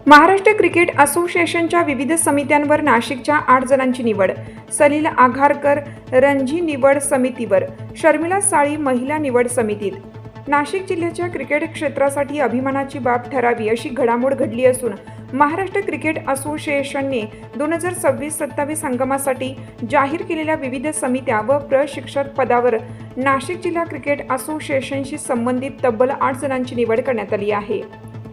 Maharashtra cricket असोसिएशनच्या विविध समित्यांवर नाशिकच्या 8 जणांची निवड. सलील आघारकर रणजी निवड समितीवर, शर्मिला साळी महिला निवड समितीत. नाशिक जिल्ह्याच्या क्रिकेट क्षेत्रासाठी अभिमानाची बाब ठरावी अशी घडामोड घडली असून महाराष्ट्र क्रिकेट असोसिएशनने 2026-27 हंगामासाठी जाहीर केलेल्या विविध समित्या व प्रशिक्षक पदावर नाशिक जिल्हा क्रिकेट असोसिएशनशी संबंधित तब्बल 8 जणांची निवड करण्यात आली आहे.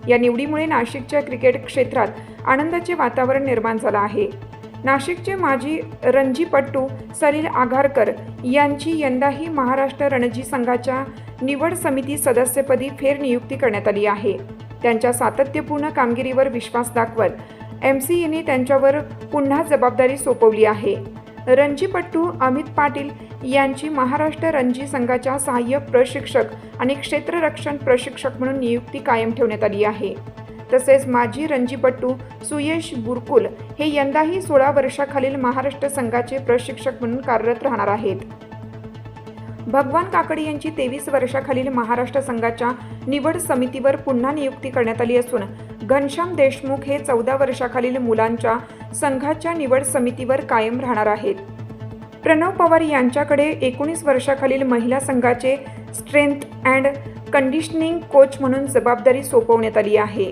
या निवडीमुळे नाशिकच्या क्रिकेट क्षेत्रात आनंदाचे वातावरण निर्माण झाले आहे. नाशिकचे माजी रणजीपटू सलील आघारकर यांची यंदाही महाराष्ट्र रणजी संघाच्या निवड समिती सदस्यपदी फेरनियुक्ती करण्यात आली आहे. त्यांच्या सातत्यपूर्ण कामगिरीवर विश्वास दाखवत MCAने त्यांच्यावर पुन्हा जबाबदारी सोपवली आहे. रणजीपटू अमित पाटील यांची महाराष्ट्र रणजी संघाच्या सहाय्यक प्रशिक्षक आणि क्षेत्ररक्षण प्रशिक्षक म्हणून नियुक्ती कायम ठेवण्यात आली आहे. तसेच माजी रणजीपटू सुयश बुरकुल हे यंदाही 16 वर्षाखालील महाराष्ट्र संघाचे प्रशिक्षक म्हणून कार्यरत राहणार आहेत. भगवान काकडी यांची 23 वर्षाखालील महाराष्ट्र संघाच्या निवड समितीवर पुन्हा नियुक्ती करण्यात आली असून घनश्याम देशमुख हे 14 वर्षाखालील मुलांच्या संघाच्या निवड समितीवर कायम राहणार आहेत. प्रणव पवार यांच्याकडे 19 वर्षाखालील महिला संघाचे स्ट्रेंथ अँड कंडिशनिंग कोच म्हणून जबाबदारी सोपवण्यात आली आहे.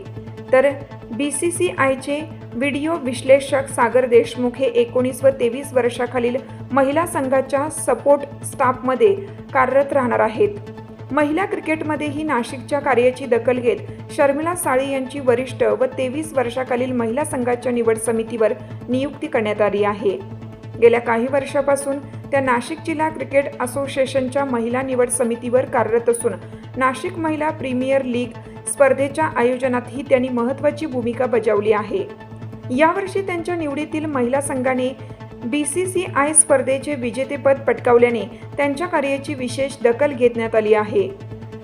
तर BCCIचे व्हिडिओ विश्लेषक सागर देशमुख हे 19 व 23 वर्षाखालील महिला संघाच्या सपोर्ट स्टाफमध्ये कार्यरत राहणार आहेत. महिला क्रिकेटमध्येही नाशिकच्या कार्याची दखल घेत शर्मिला साळी यांची वरिष्ठ व 23 वर्षाखालील महिला संघाच्या निवड समितीवर नियुक्ती करण्यात आली आहे. गेल्या काही वर्षापासून त्या नाशिक जिल्हा क्रिकेट असोसिएशनच्या महिला निवड समितीवर कार्यरत असून नाशिक महिला प्रीमियर लीग स्पर्धेच्या आयोजनातही त्यांनी महत्त्वाची भूमिका बजावली आहे. यावर्षी त्यांच्या निवडीतील महिला संघाने BCCI स्पर्धेचे विजेतेपद पटकावल्याने त्यांच्या कार्याची विशेष दखल घेण्यात आली आहे.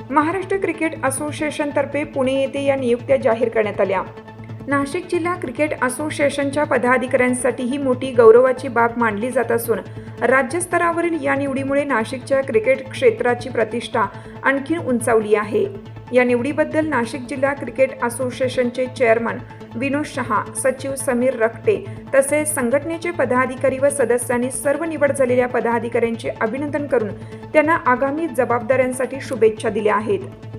महाराष्ट्र क्रिकेट असोसिएशनतर्फे पुणे येथे या नियुक्त्या जाहीर करण्यात आल्या. नाशिक जिल्हा क्रिकेट असोसिएशनच्या पदाधिकाऱ्यांसाठी ही मोठी गौरवाची बाब मानली जात असून राज्यस्तरावरील या निवडीमुळे नाशिकच्या क्रिकेट क्षेत्राची प्रतिष्ठा आणखी उंचावली आहे. या निवडीबद्दल नाशिक जिल्हा क्रिकेट असोसिएशनचे चेअरमन विनोद शहा, सचिव समीर रखटे तसेच संघटनेचे पदाधिकारी व सदस्यांनी सर्व निवड झालेल्या पदाधिकाऱ्यांचे अभिनंदन करून त्यांना आगामी जबाबदाऱ्यांसाठी शुभेच्छा दिल्या आहेत.